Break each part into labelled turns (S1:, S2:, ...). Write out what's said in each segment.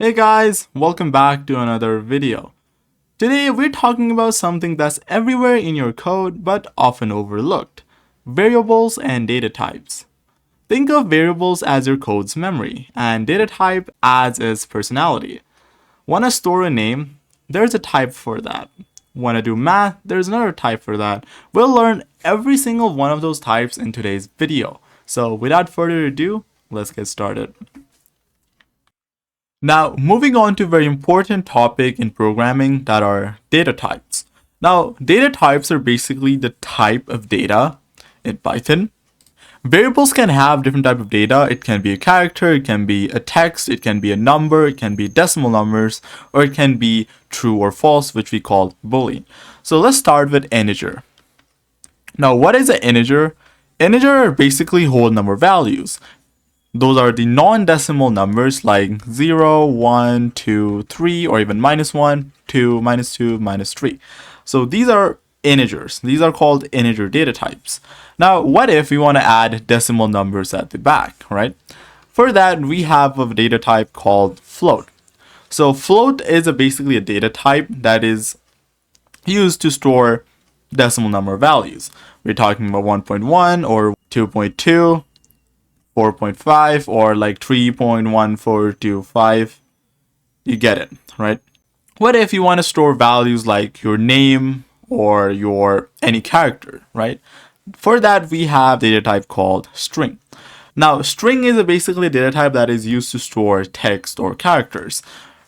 S1: Hey guys, welcome back to another video. Today we're talking about something that's everywhere in your code but often overlooked: variables and data types. Think of variables as your code's memory and data type as its personality. Want to store a name? There's a type for that. Want to do math? There's another type for that. We'll learn every single one of those types in today's video. So without further ado, let's get started. Now, moving on to a very important topic in programming, that are data types. Now, data types are basically the type of data in Python. Variables can have different type of data. It can be a character, it can be a text, it can be a number, it can be decimal numbers, or it can be true or false, which we call Boolean. So let's start with integer. Now, what is an integer? Integer are basically whole number values. Those are the non-decimal numbers like 0, 1, 2, 3, or even -1, 2, -2, -3. So these are integers. These are called integer data types. Now, what if we want to add decimal numbers at the back, right? For that, we have a data type called float. So float is basically a data type that is used to store decimal number values. We're talking about 1.1 or 2.2. 4.5 or like 3.1425. You get it, right? What if you want to store values like your name or your any character, right? For that, we have data type called string. Now, string is basically a data type that is used to store text or characters.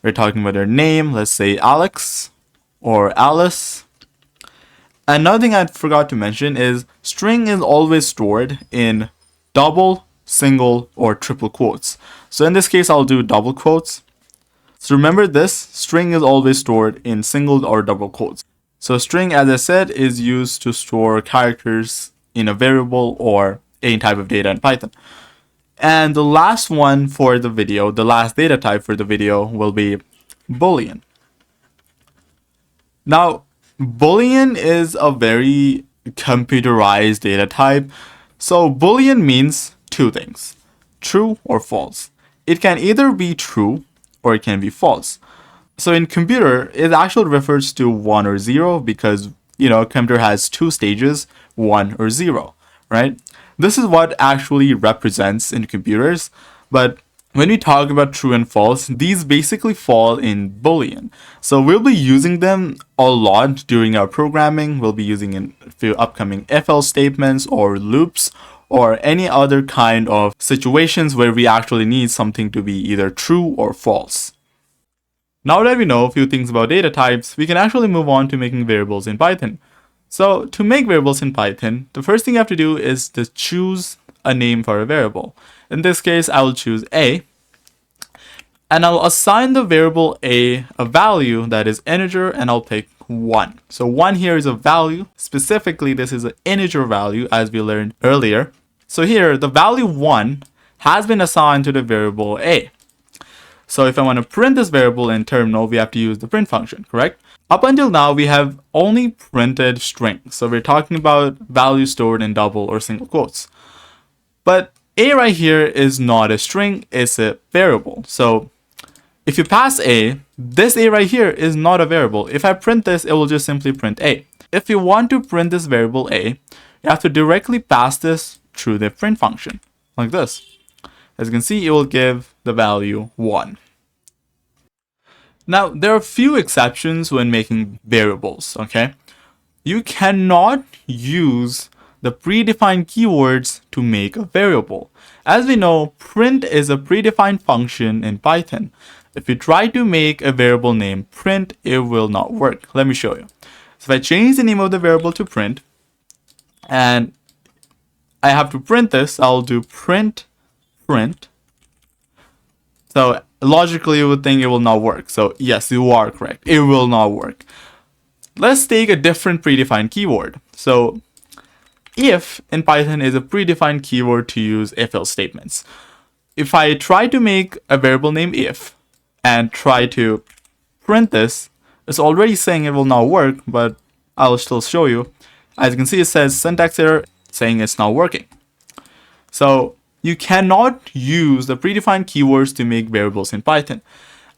S1: We're talking about their name, let's say Alex or Alice. Another thing I forgot to mention is string is always stored in double, single, or triple quotes. So in this case, I'll do double quotes. So remember this, string is always stored in single or double quotes. So string, as I said, is used to store characters in a variable or any type of data in Python. And the last one for the video, the last data type for the video, will be Boolean. Now, Boolean is a very computerized data type. So Boolean means two things: true or false. It can either be true or it can be false. So in computer, it actually refers to 1 or 0 because, a computer has two stages, 1 or 0, right? This is what actually represents in computers. But when we talk about true and false, these basically fall in Boolean. So we'll be using them a lot during our programming. We'll be using in a few upcoming if-else statements or loops, or any other kind of situations where we actually need something to be either true or false. Now that we know a few things about data types, we can actually move on to making variables in Python. So to make variables in Python, the first thing you have to do is to choose a name for a variable. In this case, I will choose A, and I'll assign the variable A a value that is integer, and I'll pick 1. So 1 here is a value. Specifically, this is an integer value, as we learned earlier. So here, the value 1 has been assigned to the variable A. So if I want to print this variable in terminal, we have to use the print function, correct? Up until now, we have only printed string. So we're talking about values stored in double or single quotes. But A right here is not a string, it's a variable. So if you pass A, this A right here is not a variable. If I print this, it will just simply print A. If you want to print this variable A, you have to directly pass this through the print function, like this. As you can see, it will give the value 1. Now, there are a few exceptions when making variables, okay? You cannot use the predefined keywords to make a variable. As we know, print is a predefined function in Python. If you try to make a variable named print, it will not work. Let me show you. So if I change the name of the variable to print, and I have to print this, I'll do print. So logically, you would think it will not work. So yes, you are correct. It will not work. Let's take a different predefined keyword. So if in Python is a predefined keyword to use if-else statements. If I try to make a variable named if and try to print this, it's already saying it will not work, but I'll still show you. As you can see, it says syntax error, saying it's not working. So you cannot use the predefined keywords to make variables in Python.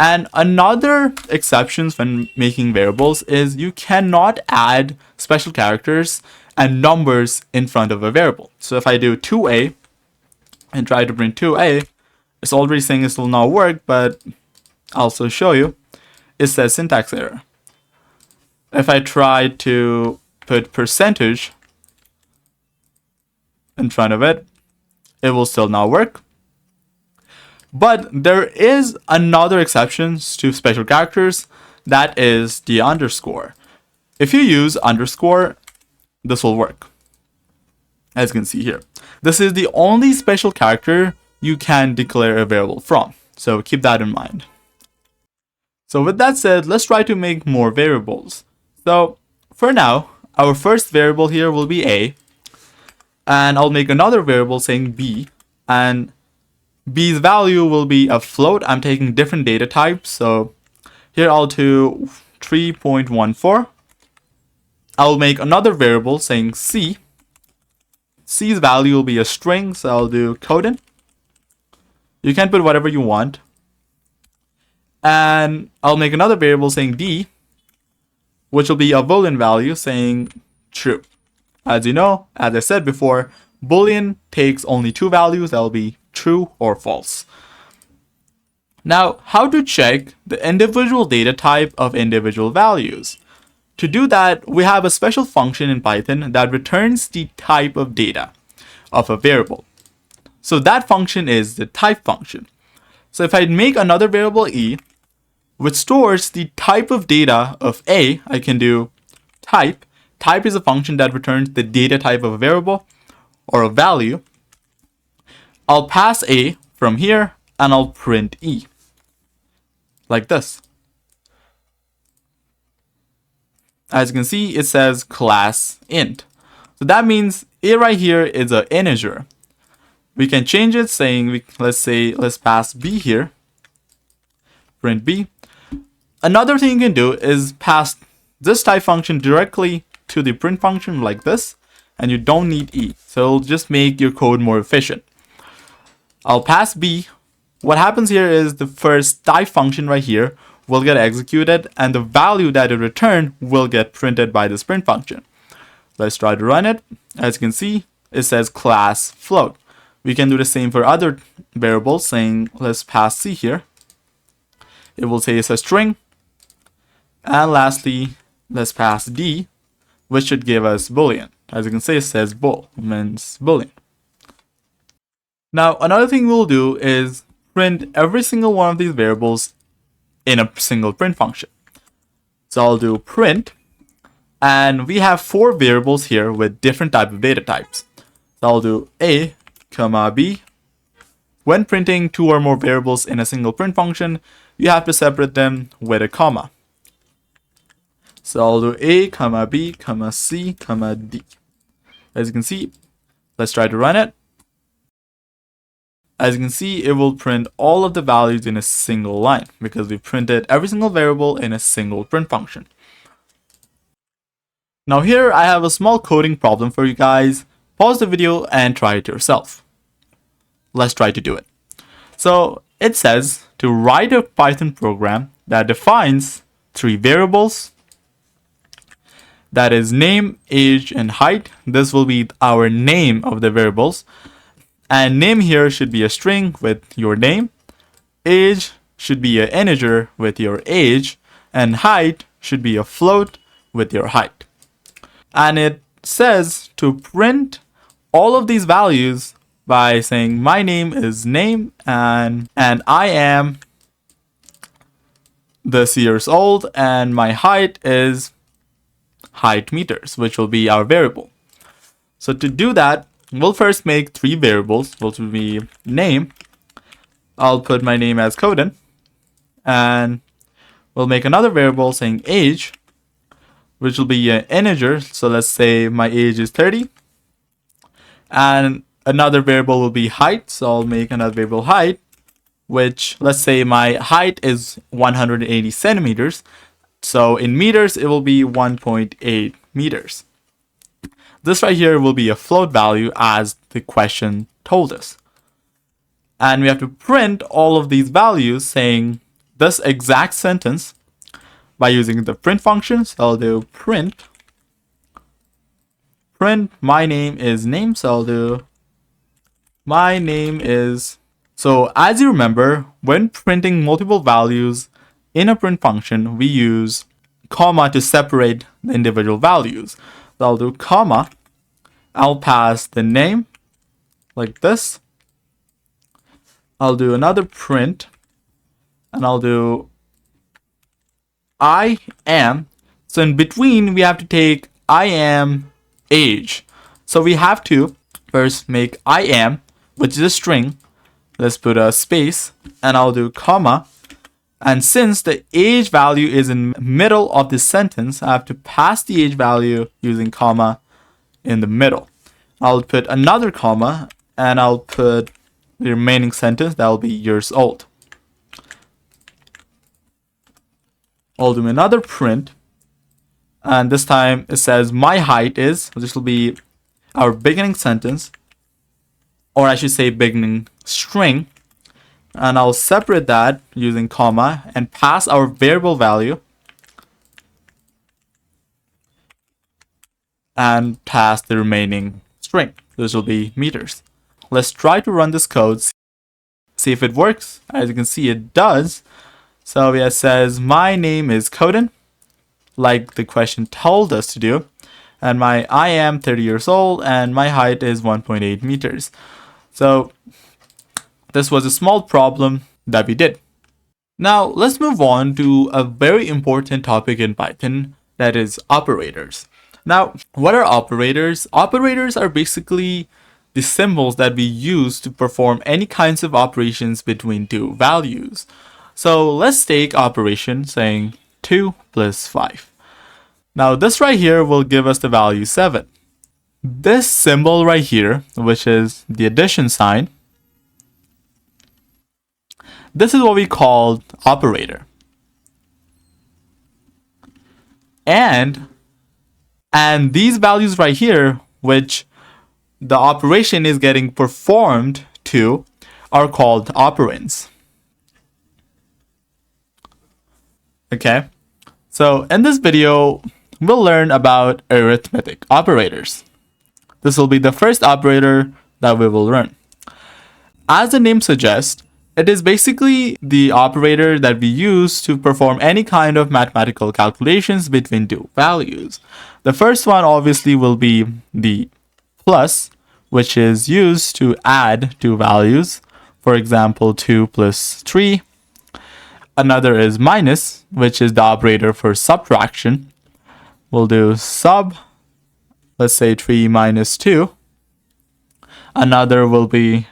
S1: And another exceptions when making variables is you cannot add special characters and numbers in front of a variable. So if I do 2a and try to print 2a, it's already saying this will not work, but I'll also show you. It says syntax error. If I try to put percentage in front of it, it will still not work. But there is another exception to special characters, that is the underscore. If you use underscore, this will work. As you can see here, this is the only special character you can declare a variable from. So keep that in mind. So with that said, let's try to make more variables. So for now, our first variable here will be a, and I'll make another variable saying b, and b's value will be a float. I'm taking different data types. So here I'll do 3.14. I'll make another variable saying c. C's value will be a string, so I'll do codon. You can put whatever you want. And I'll make another variable saying d, which will be a Boolean value saying true. As you know, as I said before, Boolean takes only two values, that will be true or false. Now, how to check the individual data type of individual values? To do that, we have a special function in Python that returns the type of data of a variable. So that function is the type function. So if I make another variable e, which stores the type of data of a, I can do type. Type is a function that returns the data type of a variable or a value. I'll pass a from here and I'll print e like this. As you can see, it says class int. So that means a right here is an integer. We can change it saying, let's pass b here, print b. Another thing you can do is pass this type function directly to the print function like this, and you don't need e. So it'll just make your code more efficient. I'll pass b. What happens here is the first type function right here will get executed, and the value that it returned will get printed by this print function. Let's try to run it. As you can see, it says class float. We can do the same for other variables, saying let's pass c here. It will say it's a string. And lastly, let's pass d, which should give us boolean. As you can see, it says bool, means boolean. Now, another thing we'll do is print every single one of these variables in a single print function. So I'll do print, and we have 4 variables here with different type of data types. So I'll do a, comma b. When printing 2 or more variables in a single print function, you have to separate them with a comma. So I'll do a, comma b, comma c, comma d. As you can see, let's try to run it. As you can see, it will print all of the values in a single line because we printed every single variable in a single print function. Now here I have a small coding problem for you guys. Pause the video and try it yourself. Let's try to do it. So it says to write a Python program that defines 3 variables. That is name, age, and height. This will be our name of the variables. And name here should be a string with your name. Age should be an integer with your age. And height should be a float with your height. And it says to print all of these values by saying my name is name and I am this years old and my height is height meters, which will be our variable. So to do that, we'll first make 3 variables, which will be name. I'll put my name as codon, and we'll make another variable saying age, which will be an integer. So let's say my age is 30, and another variable will be height. So I'll make another variable height, which let's say my height is 180 centimeters. So in meters, it will be 1.8 meters. This right here will be a float value as the question told us. And we have to print all of these values saying this exact sentence by using the print function. So I'll do print my name is name. So I'll do my name is. So as you remember, when printing multiple values in a print function, we use comma to separate the individual values. So I'll do comma. I'll pass the name like this. I'll do another print and I'll do I am. So in between, we have to take I am age. So we have to first make I am, which is a string. Let's put a space and I'll do comma. And since the age value is in middle of this sentence, I have to pass the age value using comma in the middle. I'll put another comma and I'll put the remaining sentence that will be years old. I'll do another print, and this time it says my height is. This will be our beginning sentence, or I should say beginning string, and I'll separate that using comma and pass our variable value and pass the remaining string. This will be meters. Let's try to run this code, see if it works. As you can see, it does. So it says my name is Coden, like the question told us to do, and I am 30 years old and my height is 1.8 meters. So this was a small problem that we did. Now let's move on to a very important topic in Python, that is operators. Now, what are operators? Operators are basically the symbols that we use to perform any kinds of operations between two values. So let's take operation saying 2 plus 5. Now this right here will give us the value 7. This symbol right here, which is the addition sign, this is what we call operator. And these values right here, which the operation is getting performed to, are called operands. Okay, so in this video, we'll learn about arithmetic operators. This will be the first operator that we will learn. As the name suggests, it is basically the operator that we use to perform any kind of mathematical calculations between two values. The first one obviously will be the plus, which is used to add two values. For example, 2 plus 3. Another is minus, which is the operator for subtraction. We'll do sub, let's say 3 minus 2. Another will be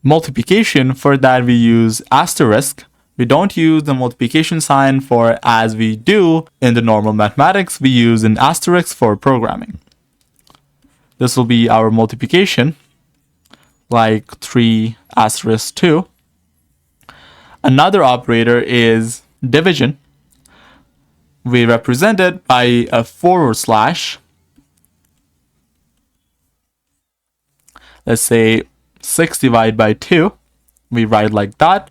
S1: multiplication. For that we use asterisk. We don't use the multiplication sign for as we do in the normal mathematics. We use an asterisk for programming. This will be our multiplication, like 3 asterisk 2. Another operator is division. We represent it by a forward slash. Let's say 6 divided by 2. We write like that.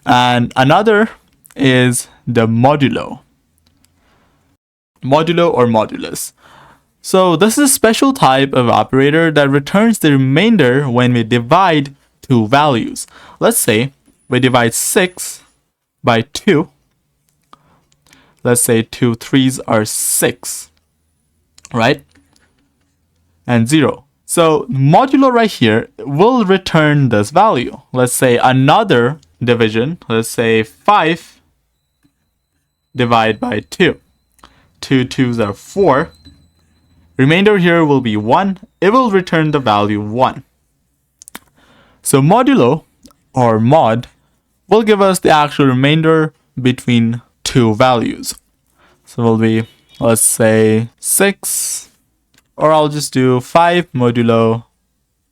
S1: And another is the modulo. Modulo or modulus. So this is a special type of operator that returns the remainder when we divide two values. Let's say we divide 6 by 2. Let's say 2 3s are 6, right? And 0. So modulo right here will return this value. Let's say another division. Let's say 5 divided by 2. 2 2s are 4. Remainder here will be 1. It will return the value 1. So modulo or mod will give us the actual remainder between two values. So it will be, let's say 6, or I'll just do 5 modulo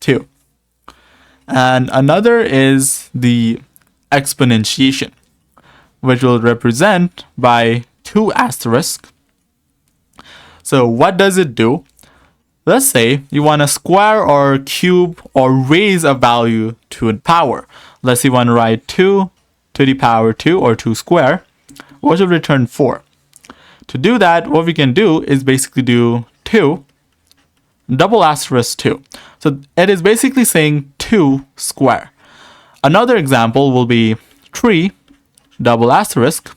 S1: 2. And another is the exponentiation, which will represent by 2 asterisk. So what does it do? Let's say you want to square or cube or raise a value to a power. Let's say you want to write 2 to the power 2 or 2 square, which will return 4. To do that, what we can do is basically do 2 double asterisk 2. So it is basically saying 2 square. Another example will be 3 double asterisk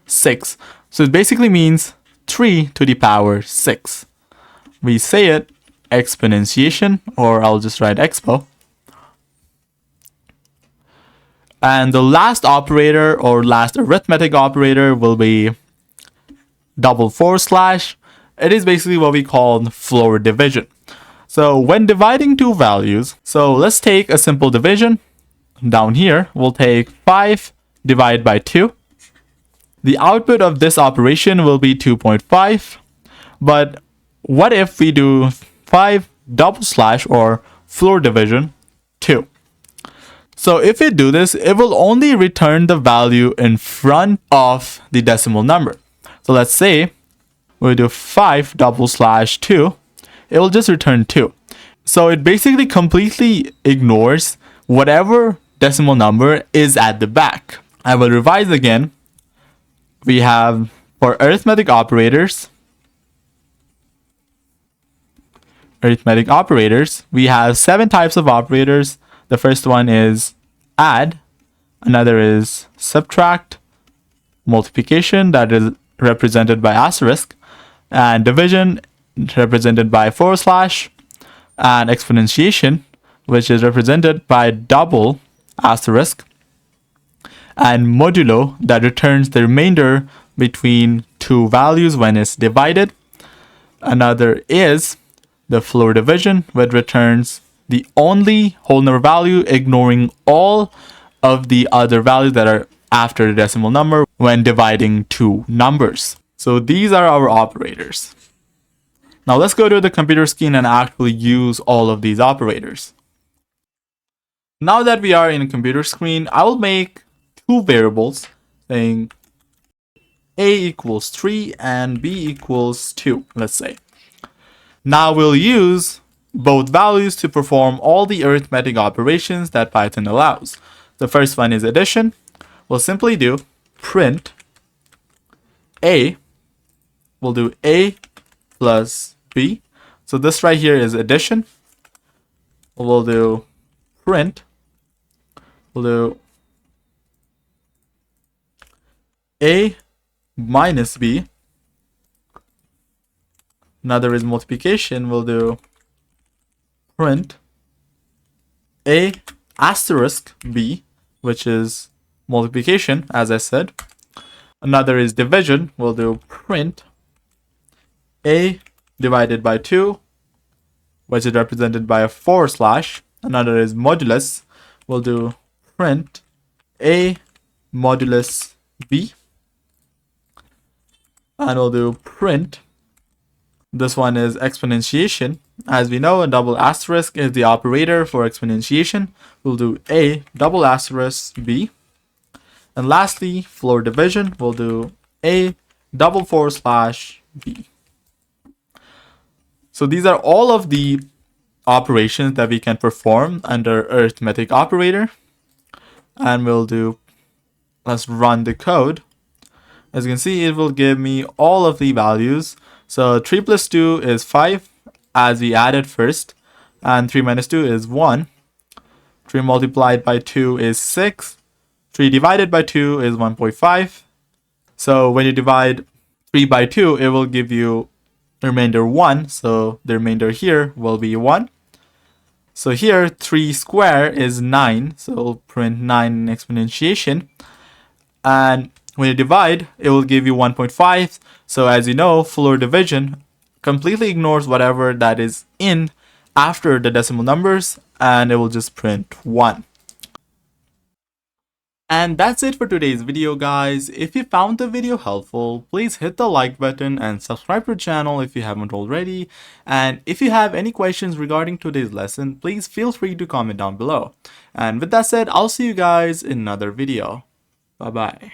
S1: 6. So it basically means 3 to the power 6. We say it exponentiation, or I'll just write expo. And the last operator or last arithmetic operator will be double forward slash. It is basically what we call floor division. So when dividing two values, so let's take a simple division. Down here, we'll take 5 divided by 2. The output of this operation will be 2.5. But what if we do 5 double slash or floor division 2? So if we do this, it will only return the value in front of the decimal number. So let's say we do 5 double slash 2, it will just return 2. So it basically completely ignores whatever decimal number is at the back. I will revise again. We have, for arithmetic operators, we have 7 types of operators. The first one is add, another is subtract, multiplication, that is represented by asterisk, and division, represented by forward slash, and exponentiation, which is represented by double asterisk, and modulo, that returns the remainder between two values when it's divided. Another is the floor division, which returns the only whole number value, ignoring all of the other values that are after the decimal number when dividing two numbers. So these are our operators. Now let's go to the computer screen and actually use all of these operators. Now that we are in a computer screen, I will make two variables saying a equals 3 and b equals 2, let's say. Now we'll use both values to perform all the arithmetic operations that Python allows. The first one is addition. We'll simply do print a. We'll do a plus b. So this right here is addition. We'll do print. We'll do a minus b. Another is multiplication. We'll do print a asterisk b, which is multiplication, as I said. Another is division. We'll do print a divided by 2, which is represented by a forward slash. Another is modulus. We'll do print a modulus b. And we'll do print. This one is exponentiation. As we know, a double asterisk is the operator for exponentiation. We'll do a double asterisk b. And lastly, floor division, we'll do a double forward slash b. So these are all of the operations that we can perform under arithmetic operator. And let's run the code. As you can see, it will give me all of the values. So 3 plus 2 is 5, as we added first. And 3 minus 2 is 1. 3 multiplied by 2 is 6. 3 divided by 2 is 1.5. So when you divide 3 by 2, it will give you the remainder 1. So the remainder here will be 1. So here 3 square is 9. So we'll print 9 in exponentiation. And when you divide, it will give you 1.5. So as you know, floor division completely ignores whatever that is in after the decimal numbers, and it will just print 1. And that's it for today's video, guys. If you found the video helpful, please hit the like button and subscribe to the channel if you haven't already. And if you have any questions regarding today's lesson, please feel free to comment down below. And with that said, I'll see you guys in another video. Bye-bye.